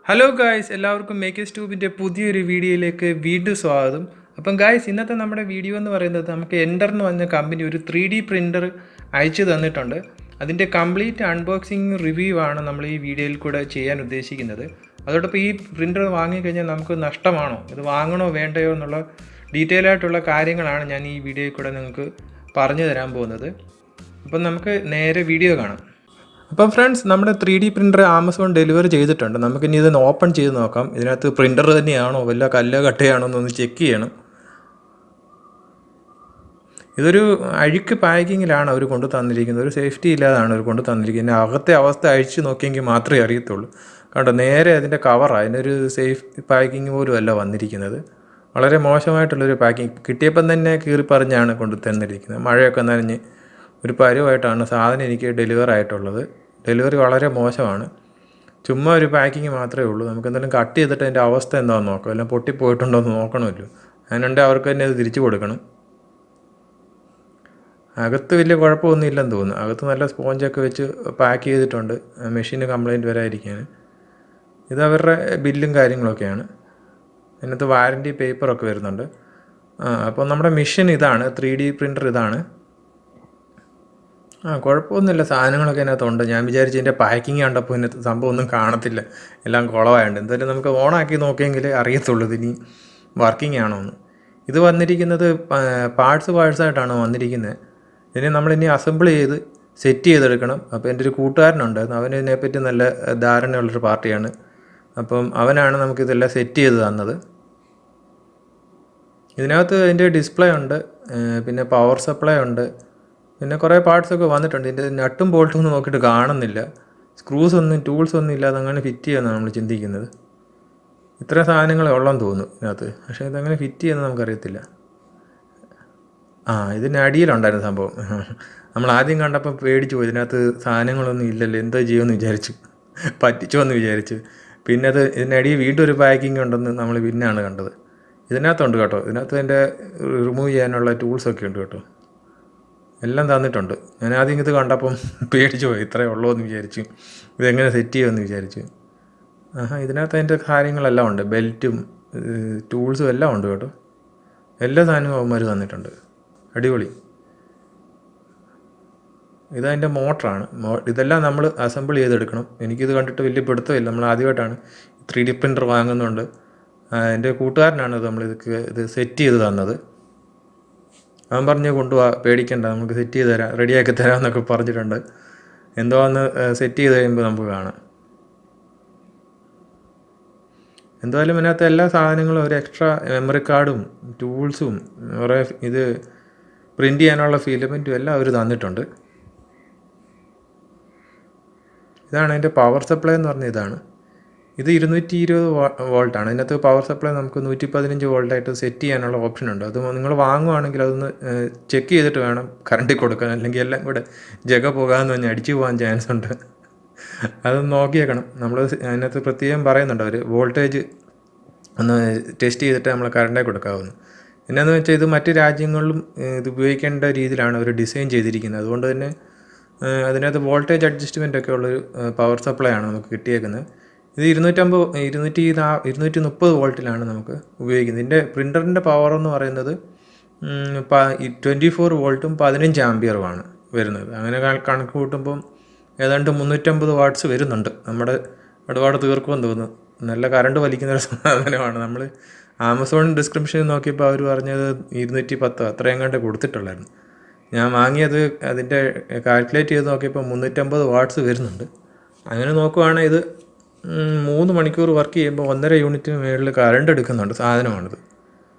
Hello guys, എല്ലാവർക്കും makers ട്യൂബിൻ്റെ പുതിയൊരു വീഡിയോയിലേക്ക് വീണ്ടും സ്വാഗതം. അപ്പം ഗായ്സ്, ഇന്നത്തെ നമ്മുടെ വീഡിയോ എന്ന് പറയുന്നത് നമുക്ക് എൻഡർ എന്ന് പറഞ്ഞ കമ്പനി ഒരു 3D പ്രിൻ്റർ അയച്ചു തന്നിട്ടുണ്ട്. അതിൻ്റെ കംപ്ലീറ്റ് അൺബോക്സിങ് റിവ്യൂ ആണ് നമ്മൾ ഈ വീഡിയോയിൽ കൂടെ ചെയ്യാൻ ഉദ്ദേശിക്കുന്നത്. അതോടൊപ്പം ഈ പ്രിൻ്റർ വാങ്ങിക്കഴിഞ്ഞാൽ നമുക്ക് നഷ്ടമാണോ, ഇത് വാങ്ങണോ വേണ്ടയോ എന്നുള്ള ഡീറ്റെയിൽ ആയിട്ടുള്ള കാര്യങ്ങളാണ് ഞാൻ ഈ വീഡിയോയിൽ കൂടെ നിങ്ങൾക്ക് പറഞ്ഞു തരാൻ പോകുന്നത്. അപ്പം നമുക്ക് നേരെ വീഡിയോ കാണാം. അപ്പം ഫ്രണ്ട്സ്, നമ്മുടെ 3D പ്രിൻ്റർ ആമസോൺ ഡെലിവറി ചെയ്തിട്ടുണ്ട്. നമുക്കിനി ഇതൊന്ന് ഓപ്പൺ ചെയ്ത് നോക്കാം. ഇതിനകത്ത് പ്രിൻ്റർ തന്നെയാണോ വല്ല കല്ലോ കട്ടയാണോ എന്നൊന്ന് ചെക്ക് ചെയ്യണം. ഇതൊരു അഴുക്ക് പാക്കിങ്ങിലാണ് അവർ കൊണ്ട് തന്നിരിക്കുന്നത്. ഒരു സേഫ്റ്റി ഇല്ലാതാണ് അവർ കൊണ്ട് തന്നിരിക്കുന്നത്. അകത്തെ അവസ്ഥ അഴിച്ച് നോക്കിയെങ്കിൽ മാത്രമേ അറിയത്തുള്ളൂ. കണ്ടോ, നേരെ അതിൻ്റെ കവറാണ്, അതിനൊരു സേഫ് പാക്കിങ് പോലും അല്ല വന്നിരിക്കുന്നത്. വളരെ മോശമായിട്ടുള്ളൊരു പാക്കിങ്. കിട്ടിയപ്പം തന്നെ കീറിപ്പറിഞ്ഞാണ് കൊണ്ട് തന്നിരിക്കുന്നത്. മഴയൊക്കെ നനഞ്ഞ് ഒരു പരുവായിട്ടാണ് സാധനം എനിക്ക് ഡെലിവർ ആയിട്ടുള്ളത്. ഡെലിവറി വളരെ മോശമാണ്. ചുമ്മാ ഒരു പാക്കിങ് മാത്രമേ ഉള്ളൂ. നമുക്ക് എന്തെങ്കിലും കട്ട് ചെയ്തിട്ട് അതിൻ്റെ അവസ്ഥ എന്താണെന്ന് നോക്കാം. എല്ലാം പൊട്ടിപ്പോയിട്ടുണ്ടോ എന്ന് നോക്കണമല്ലോ. അതിനുണ്ടെങ്കിൽ അവർക്ക് തന്നെ അത് തിരിച്ചു കൊടുക്കണം. അകത്ത് വലിയ കുഴപ്പമൊന്നും ഇല്ലെന്ന് തോന്നുന്നു. അകത്ത് നല്ല സ്പോഞ്ചൊക്കെ വെച്ച് പാക്ക് ചെയ്തിട്ടുണ്ട്, മെഷീന് കംപ്ലയിൻറ്റ് വരാതിരിക്കാൻ. ഇത് അവരുടെ ബില്ലും കാര്യങ്ങളൊക്കെയാണ്. അതിനകത്ത് വാറൻറ്റി പേപ്പറൊക്കെ വരുന്നുണ്ട്. അപ്പോൾ നമ്മുടെ മെഷീൻ ഇതാണ്, 3D പ്രിൻ്റർ ഇതാണ്. കുഴപ്പമൊന്നുമില്ല, സാധനങ്ങളൊക്കെ അതിനകത്തുണ്ട്. ഞാൻ വിചാരിച്ചു ഇതിൻ്റെ പാക്കിങ് കണ്ടപ്പോൾ ഇതിനകത്ത് സംഭവം ഒന്നും കാണത്തില്ല, എല്ലാം കുളമായുണ്ട്. എന്തായാലും നമുക്ക് ഓണാക്കി നോക്കിയെങ്കിൽ അറിയത്തുള്ളൂ ഇതിനി വർക്കിംഗ് ആണോ എന്ന്. ഇത് വന്നിരിക്കുന്നത് പാർട്സായിട്ടാണ് വന്നിരിക്കുന്നത്. ഇതിനെ നമ്മളിനി അസംബിൾ ചെയ്ത് സെറ്റ് ചെയ്തെടുക്കണം. അപ്പോൾ എൻ്റെ ഒരു കൂട്ടുകാരനുണ്ടായിരുന്നു, അവന് ഇതിനെപ്പറ്റി നല്ല ധാരണയുള്ളൊരു പാർട്ടിയാണ്. അപ്പം അവനാണ് നമുക്കിതെല്ലാം സെറ്റ് ചെയ്ത് തന്നത്. ഇതിനകത്ത് അതിൻ്റെ ഡിസ്പ്ലേ ഉണ്ട്, പിന്നെ പവർ സപ്ലൈ ഉണ്ട്, പിന്നെ കുറേ പാർട്സൊക്കെ വന്നിട്ടുണ്ട്. ഇതിൻ്റെ നട്ടും ബോൾട്ടും ഒന്നും നോക്കിയിട്ട് കാണുന്നില്ല. ടൂൾസ് ഒന്നും ഇല്ലാതെ അങ്ങനെ ഫിറ്റ് ചെയ്യുമെന്നാണ് നമ്മൾ ചിന്തിക്കുന്നത്. ഇത്ര സാധനങ്ങളെ ഉള്ളെന്ന് തോന്നുന്നു ഇതിനകത്ത്, പക്ഷേ ഇതങ്ങനെ ഫിറ്റ് ചെയ്യുന്നത് നമുക്കറിയത്തില്ല. ഇതിന് അടിയിലുണ്ടായിരുന്നു സംഭവം. നമ്മൾ ആദ്യം കണ്ടപ്പോൾ പേടിച്ചു പോയി. ഇതിനകത്ത് സാധനങ്ങളൊന്നും ഇല്ലല്ലോ, എന്തോ ചെയ്യുമെന്ന് വിചാരിച്ചു, പറ്റിച്ചോ എന്ന് വിചാരിച്ചു. പിന്നെ ഇതിനടിയിൽ വീണ്ടും ഒരു പാക്കിംഗ് ഉണ്ടെന്ന് നമ്മൾ പിന്നെയാണ് കണ്ടത്. ഇതിനകത്തുണ്ട് കേട്ടോ, ഇതിനകത്ത് അതിൻ്റെ റിമൂവ് ചെയ്യാനുള്ള ടൂൾസൊക്കെ ഉണ്ട് കേട്ടോ, എല്ലാം തന്നിട്ടുണ്ട്. ഞാൻ ആദ്യം ഇത് കണ്ടപ്പം പേടിച്ചു പോയി, ഇത്രയേ ഉള്ളൂ എന്ന് വിചാരിച്ചു. ഇതെങ്ങനെ സെറ്റ് ചെയ്യുമെന്ന് വിചാരിച്ചു. ഇതിനകത്ത് അതിൻ്റെ കാര്യങ്ങളെല്ലാം ഉണ്ട്, ബെൽറ്റും ടൂൾസും എല്ലാം ഉണ്ട് കേട്ടോ. എല്ലാ സാധനവും അവന്മാർ തന്നിട്ടുണ്ട്, അടിപൊളി. ഇതതിൻ്റെ മോട്ടറാണ്. ഇതെല്ലാം നമ്മൾ അസംബിൾ ചെയ്തെടുക്കണം. എനിക്കിത് കണ്ടിട്ട് വലിയ പിടുത്തമില്ല, നമ്മൾ ആദ്യമായിട്ടാണ് 3D പ്രിൻ്റർ വാങ്ങുന്നുണ്ട്. എൻ്റെ കൂട്ടുകാരനാണ് ഇത് സെറ്റ് ചെയ്ത് തന്നത്. അവൻ പറഞ്ഞ് കൊണ്ടുപോവാ, പേടിക്കണ്ട, നമുക്ക് സെറ്റ് ചെയ്ത് തരാം, റെഡിയാക്കി തരാം എന്നൊക്കെ പറഞ്ഞിട്ടുണ്ട്. എന്തോ വന്ന് സെറ്റ് ചെയ്ത് കഴിയുമ്പോൾ നമുക്ക് കാണാം. എന്തായാലും ഇതിനകത്ത് എല്ലാ സാധനങ്ങളും, ഒരു എക്സ്ട്രാ മെമ്മറി കാർഡും ടൂൾസും കുറേ ഇത് പ്രിൻ്റ് ചെയ്യാനുള്ള ഫിലമെൻറ്റും എല്ലാം അവർ തന്നിട്ടുണ്ട്. ഇതാണ് അതിൻ്റെ പവർ സപ്ലൈ എന്ന് പറഞ്ഞ ഇതാണ്. ഇത് 220 വോൾട്ടാണ്. ഇതിനകത്ത് പവർ സപ്ലൈ നമുക്ക് 115 വോൾട്ടായിട്ട് സെറ്റ് ചെയ്യാനുള്ള ഓപ്ഷൻ ഉണ്ട്. അത് നിങ്ങൾ വാങ്ങുവാണെങ്കിൽ അതൊന്ന് ചെക്ക് ചെയ്തിട്ട് വേണം കറണ്ടിൽ കൊടുക്കാൻ, അല്ലെങ്കിൽ എല്ലാം കൂടെ പോകാമെന്ന് പറഞ്ഞാൽ അടിച്ചു പോകാൻ ചാൻസ് ഉണ്ട്. അതൊന്ന് നോക്കിയേക്കണം. നമ്മൾ അതിനകത്ത് പ്രത്യേകം പറയുന്നുണ്ട് അവർ, വോൾട്ടേജ് ഒന്ന് ടെസ്റ്റ് ചെയ്തിട്ട് നമ്മൾ കറണ്ടിൽ കൊടുക്കാവുന്നു. എന്നാന്ന് വെച്ചാൽ ഇത് മറ്റ് രാജ്യങ്ങളിലും ഇത് ഉപയോഗിക്കേണ്ട രീതിയിലാണ് അവർ ഡിസൈൻ ചെയ്തിരിക്കുന്നത്. അതുകൊണ്ട് തന്നെ അതിനകത്ത് വോൾട്ടേജ് അഡ്ജസ്റ്റ്മെൻ്റ് ഒക്കെ ഉള്ളൊരു പവർ സപ്ലൈ ആണ് നമുക്ക് കിട്ടിയേക്കുന്നത്. ഇത് 230 വോൾട്ടിലാണ് നമുക്ക് ഉപയോഗിക്കുന്നത്. ഇതിൻ്റെ പ്രിൻ്ററിൻ്റെ പവർ എന്ന് പറയുന്നത് 24 വോൾട്ടും 15 ആംപിയറുമാണ് വരുന്നത്. അങ്ങനെ കണക്ക് കൂട്ടുമ്പം ഏതാണ്ട് 350 വാട്ട്സ് വരുന്നുണ്ട്. നമ്മുടെ ഒരുപാട് തീർക്കുമെന്ന് തോന്നുന്നു. നല്ല കറണ്ട് വലിക്കുന്നൊരു സാധനമാണ്. നമ്മൾ ആമസോൺ ഡിസ്ക്രിപ്ഷനിൽ നോക്കിയപ്പോൾ അവർ പറഞ്ഞത് 210 അത്രയും കണ്ട് കൊടുത്തിട്ടുള്ളായിരുന്നു. ഞാൻ വാങ്ങിയത് അതിൻ്റെ കാൽക്കുലേറ്റ് ചെയ്ത് നോക്കിയപ്പോൾ 350 വാട്ട്സ് വരുന്നുണ്ട്. അങ്ങനെ നോക്കുവാണെങ്കിൽ ഇത് 3 മണിക്കൂർ വർക്ക് ചെയ്യുമ്പോൾ 1.5 യൂണിറ്റിന് മുകളിൽ കറണ്ട് എടുക്കുന്നുണ്ട് സാധനമാണിത്.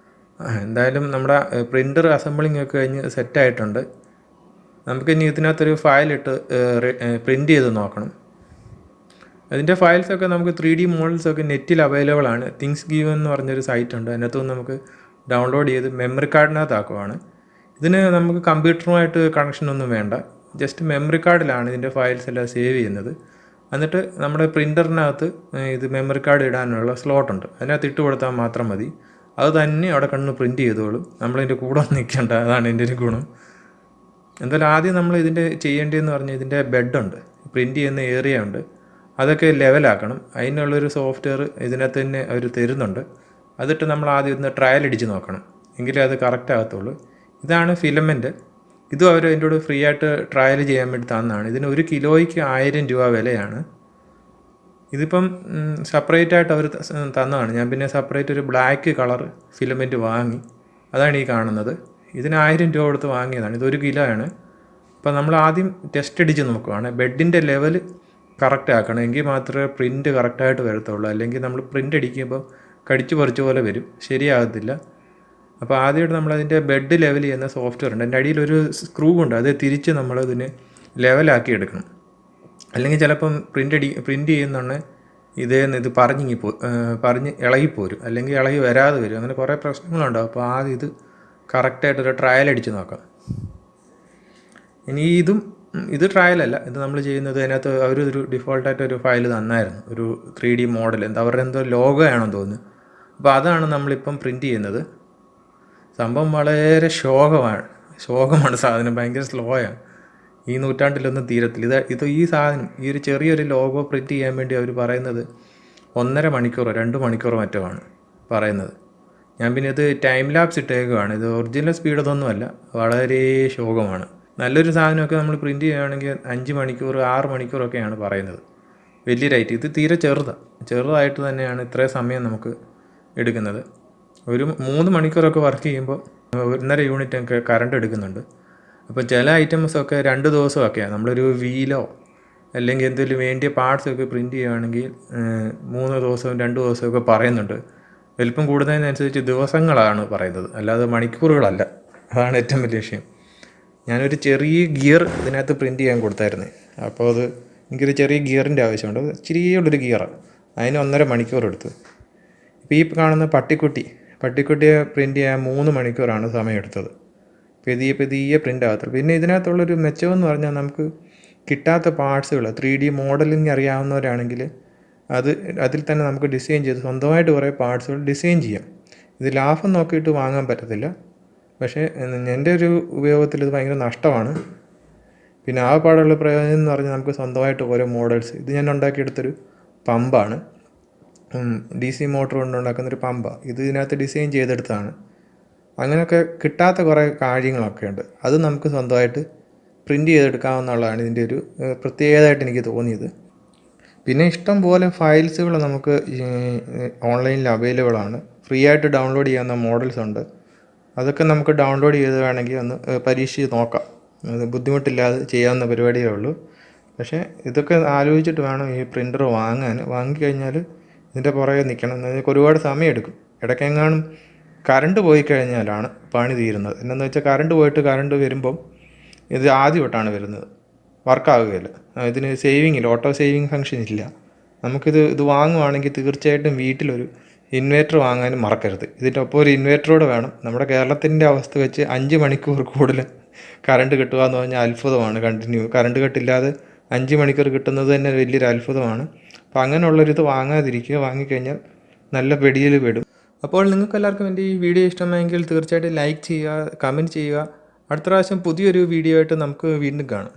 എന്തായാലും നമ്മുടെ പ്രിൻ്റർ അസംബിളിംഗ് ഒക്കെ കഴിഞ്ഞ് സെറ്റായിട്ടുണ്ട്. നമുക്കിനി ഇതിനകത്തൊരു ഫയലിട്ട് പ്രിൻ്റ് ചെയ്ത് നോക്കണം. അതിൻ്റെ ഫയൽസൊക്കെ നമുക്ക് 3D മോഡൽസൊക്കെ നെറ്റിൽ അവൈലബിൾ ആണ്. തിങ്സ് ഗീവൻ എന്ന് പറഞ്ഞൊരു സൈറ്റ് ഉണ്ട്, അതിനകത്തുനിന്ന് നമുക്ക് ഡൗൺലോഡ് ചെയ്ത് മെമ്മറി കാർഡിനകത്താക്കുവാണ്. ഇതിന് നമുക്ക് കമ്പ്യൂട്ടറുമായിട്ട് കണക്ഷനൊന്നും വേണ്ട, ജസ്റ്റ് മെമ്മറി കാർഡിലാണ് ഇതിൻ്റെ ഫയൽസ് എല്ലാം സേവ് ചെയ്യുന്നത്. എന്നിട്ട് നമ്മുടെ പ്രിൻ്ററിനകത്ത് ഇത് മെമ്മറി കാർഡ് ഇടാനുള്ള സ്ലോട്ടുണ്ട്, അതിനകത്ത് ഇട്ട് കൊടുത്താൽ മാത്രം മതി. അത് തന്നെ അവിടെ കണ്ണ് പ്രിൻറ്റ് ചെയ്തോളും, നമ്മളതിൻ്റെ കൂടെ നിൽക്കേണ്ട. അതാണ് ഇതിൻ്റെ ഒരു ഗുണം. എന്തായാലും ആദ്യം നമ്മൾ ഇതിൻ്റെ ചെയ്യേണ്ടതെന്ന് പറഞ്ഞാൽ ഇതിൻ്റെ ബെഡുണ്ട്, പ്രിൻറ്റ് ചെയ്യുന്ന ഏരിയ ഉണ്ട്, അതൊക്കെ ലെവലാക്കണം. അതിനുള്ളൊരു സോഫ്റ്റ്വെയർ ഇതിനകത്ത് തന്നെ അവർ തരുന്നുണ്ട്. അതിട്ട് നമ്മൾ ആദ്യം ഒന്ന് ട്രയൽ അടിച്ച് നോക്കണം, എങ്കിലേ അത് കറക്റ്റ് ആകത്തുള്ളൂ. ഇതാണ് ഫിലമെൻറ്റ്. ഇതും അവർ അതിൻ്റെ കൂടെ ഫ്രീ ആയിട്ട് ട്രയൽ ചെയ്യാൻ വേണ്ടി തന്നതാണ്. ഇതിന് 1 കിലോയ്ക്ക് 1000 രൂപ വിലയാണ്. ഇതിപ്പം സെപ്പറേറ്റ് ആയിട്ട് അവർ തന്നതാണ്. ഞാൻ പിന്നെ സെപ്പറേറ്റ് ഒരു ബ്ലാക്ക് കളർ ഫിലമെൻറ്റ് വാങ്ങി. അതാണ് ഈ കാണുന്നത്. ഇതിന് 1000 രൂപ കൊടുത്ത് വാങ്ങിയതാണ്. ഇത് 1 കിലോ ആണ്. അപ്പോൾ നമ്മൾ ആദ്യം ടെസ്റ്റ് അടിച്ച് നോക്കുകയാണ്. ബെഡിൻ്റെ ലെവൽ കറക്റ്റ് ആക്കണം, എങ്കിൽ മാത്രമേ പ്രിൻറ്റ് കറക്റ്റായിട്ട് വരത്തുള്ളൂ. അല്ലെങ്കിൽ നമ്മൾ പ്രിൻ്റ് അടിക്കുമ്പോൾ കടിച്ചു പറിച്ച പോലെ വരും, ശരിയാകത്തില്ല. അപ്പോൾ ആദ്യമായിട്ട് നമ്മളതിൻ്റെ ബെഡ് ലെവൽ ചെയ്യുന്ന സോഫ്റ്റ്വെയർ ഉണ്ട്. അതിൻ്റെ അടിയിലൊരു സ്ക്രൂ ഉണ്ട്, അത് തിരിച്ച് നമ്മളതിനെ ലെവലാക്കി എടുക്കണം. അല്ലെങ്കിൽ ചിലപ്പം പ്രിൻ്റ് ചെയ്യുന്നുണ്ടെ ഇത് പറഞ്ഞ് ഇളകിപ്പോരും, അല്ലെങ്കിൽ ഇളകി വരാതെ വരും. അങ്ങനെ കുറേ പ്രശ്നങ്ങളുണ്ടാവും. അപ്പോൾ ആദ്യം ഇത് കറക്റ്റായിട്ടൊരു ട്രയൽ അടിച്ച് നോക്കാം. ഇനി ഇത് ട്രയലല്ല, ഇത് നമ്മൾ ചെയ്യുന്നത് അതിനകത്ത് അവരൊരു ഡിഫോൾട്ടായിട്ടൊരു ഫയൽ തന്നായിരുന്നു, ഒരു 3D മോഡൽ, അവരുടെ എന്തോ ലോഗോ ആണെന്ന് തോന്നുന്നു. അപ്പോൾ അതാണ് നമ്മളിപ്പം പ്രിൻ്റ് ചെയ്യുന്നത്. സംഭവം വളരെ ശോകമാണ് സാധനം, ഭയങ്കര സ്ലോയാണ്. ഈ നൂറ്റാണ്ടിലൊന്നും തീരത്തില്ല. ഈ സാധനം, ഈ ഒരു ചെറിയൊരു ലോഗോ പ്രിൻ്റ് ചെയ്യാൻ വേണ്ടി അവർ പറയുന്നത് 1.5 മണിക്കൂറോ 2 മണിക്കൂറോ മറ്റോ ആണ് പറയുന്നത്. ഞാൻ പിന്നെ ഇത് ടൈം ലാപ്സ് ഇട്ടേക്കുവാണ്. ഇത് ഒറിജിനൽ സ്പീഡ് അതൊന്നുമല്ല, വളരെ ശോകമാണ്. നല്ലൊരു സാധനമൊക്കെ നമ്മൾ പ്രിൻ്റ് ചെയ്യുകയാണെങ്കിൽ 5 മണിക്കൂർ 6 മണിക്കൂറൊക്കെയാണ് പറയുന്നത്. വലിയ റേറ്റ്. ഇത് തീരെ ചെറുതായിട്ട് തന്നെയാണ് ഇത്രയും സമയം നമുക്ക് എടുക്കുന്നത്. ഒരു 3 മണിക്കൂറൊക്കെ വർക്ക് ചെയ്യുമ്പോൾ 1.5 യൂണിറ്റൊക്കെ കറണ്ട് എടുക്കുന്നുണ്ട്. അപ്പോൾ ചില ഐറ്റംസൊക്കെ 2 ദിവസമൊക്കെയാണ്. നമ്മളൊരു വീലോ അല്ലെങ്കിൽ എന്തെങ്കിലും വേണ്ടിയ പാർട്സൊക്കെ പ്രിൻ്റ് ചെയ്യുകയാണെങ്കിൽ 3 ദിവസവും 2 ദിവസമൊക്കെ പറയുന്നുണ്ട്. വലിപ്പം കൂടുന്നതിനനുസരിച്ച് ദിവസങ്ങളാണ് പറയുന്നത്, അല്ലാതെ മണിക്കൂറുകളല്ല. അതാണ് ഏറ്റവും വലിയ വിഷയം. ഞാനൊരു ചെറിയ ഗിയർ ഇതിനകത്ത് പ്രിൻ്റ് ചെയ്യാൻ കൊടുത്തായിരുന്നു. അപ്പോൾ എനിക്കൊരു ചെറിയ ഗിയറിൻ്റെ ആവശ്യമുണ്ട്, ചെറിയുള്ളൊരു ഗിയറാണ്. അതിന് 1.5 മണിക്കൂർ എടുത്തു. ഇപ്പോൾ ഈ കാണുന്ന പട്ടിക്കുട്ടിയെ പ്രിൻ്റ് ചെയ്യാൻ 3 മണിക്കൂറാണ് സമയമെടുത്തത്. പെതിയെ പ്രിൻ്റ് ആകത്തുള്ളൂ. പിന്നെ ഇതിനകത്തുള്ളൊരു മെച്ചമെന്ന് പറഞ്ഞാൽ നമുക്ക് കിട്ടാത്ത പാർട്സുകൾ 3D മോഡലിംഗ് അറിയാവുന്നവരാണെങ്കിൽ അതിൽ തന്നെ നമുക്ക് ഡിസൈൻ ചെയ്ത് സ്വന്തമായിട്ട് കുറേ പാർട്സുകൾ ഡിസൈൻ ചെയ്യാം. ഇത് ലാഭം നോക്കിയിട്ട് വാങ്ങാൻ പറ്റത്തില്ല. പക്ഷേ എൻ്റെ ഒരു ഉപയോഗത്തിൽ ഇത് ഭയങ്കര നഷ്ടമാണ്. പിന്നെ ആ പാടുള്ള പ്രയോജനം എന്ന് പറഞ്ഞാൽ നമുക്ക് സ്വന്തമായിട്ട് ഓരോ മോഡൽസ്, ഇത് ഞാൻ ഉണ്ടാക്കിയെടുത്തൊരു പമ്പാണ്, DC മോട്ടർ കൊണ്ടുണ്ടാക്കുന്നൊരു പമ്പാണ്. ഇതിനകത്ത് ഡിസൈൻ ചെയ്തെടുത്താണ്. അങ്ങനെയൊക്കെ കിട്ടാത്ത കുറേ കാര്യങ്ങളൊക്കെ ഉണ്ട്. അത് നമുക്ക് സ്വന്തമായിട്ട് പ്രിൻ്റ് ചെയ്തെടുക്കാവുന്നതാണ് ഇതിൻ്റെ ഒരു പ്രത്യേകതയായിട്ട് എനിക്ക് തോന്നിയത്. പിന്നെ ഇഷ്ടം പോലെ ഫയൽസുകൾ നമുക്ക് ഓൺലൈനിൽ അവൈലബിൾ ആണ്. ഫ്രീ ആയിട്ട് ഡൗൺലോഡ് ചെയ്യാവുന്ന മോഡൽസ് ഉണ്ട്. അതൊക്കെ നമുക്ക് ഡൗൺലോഡ് ചെയ്ത് വേണമെങ്കിൽ ഒന്ന് പരീക്ഷിച്ച് നോക്കാം. അത് ബുദ്ധിമുട്ടില്ലാതെ ചെയ്യാവുന്ന പരിപാടിയേ ഉള്ളൂ. പക്ഷേ ഇതൊക്കെ ആലോചിച്ചിട്ട് വേണം ഈ പ്രിൻ്റർ വാങ്ങിക്കഴിഞ്ഞാൽ ഇതിൻ്റെ പുറകെ നിൽക്കണം. നിങ്ങൾക്ക് ഒരുപാട് സമയം എടുക്കും. ഇടയ്ക്കെങ്ങാനും കറണ്ട് പോയി കഴിഞ്ഞാലാണ് പണി തീരുന്നത്. എന്താണെന്ന് വെച്ചാൽ കറണ്ട് വരുമ്പം ഇത് ആദ്യമായിട്ടാണ് വരുന്നത്, വർക്കാവുകയില്ല. ഇതിന് ഓട്ടോ സേവിങ് ഫംഗ്ഷൻ ഇല്ല. ഇത് വാങ്ങുവാണെങ്കിൽ തീർച്ചയായിട്ടും വീട്ടിലൊരു ഇൻവേർട്ടർ വാങ്ങാനും മറക്കരുത്. ഇതിൻ്റെ ഒപ്പം ഒരു ഇൻവേർട്ടറോടെ വേണം. നമ്മുടെ കേരളത്തിൻ്റെ അവസ്ഥ വെച്ച് 5 മണിക്കൂർ കൂടുതൽ കറണ്ട് കിട്ടുക എന്ന് പറഞ്ഞാൽ അത്ഭുതമാണ്. കറണ്ട് കട്ടില്ലാതെ 5 മണിക്കൂർ കിട്ടുന്നത് തന്നെ വലിയൊരു അത്ഭുതമാണ്. അപ്പോൾ അങ്ങനെയുള്ളൊരിത് വാങ്ങിക്കഴിഞ്ഞാൽ നല്ല പെടിയിൽ പെടും. അപ്പോൾ നിങ്ങൾക്ക് എല്ലാവർക്കും എൻ്റെ ഈ വീഡിയോ ഇഷ്ടമായെങ്കിൽ തീർച്ചയായിട്ടും ലൈക്ക് ചെയ്യുക, കമൻറ്റ് ചെയ്യുക. അടുത്ത പ്രാവശ്യം പുതിയൊരു വീഡിയോ ആയിട്ട് നമുക്ക് വീണ്ടും കാണാം.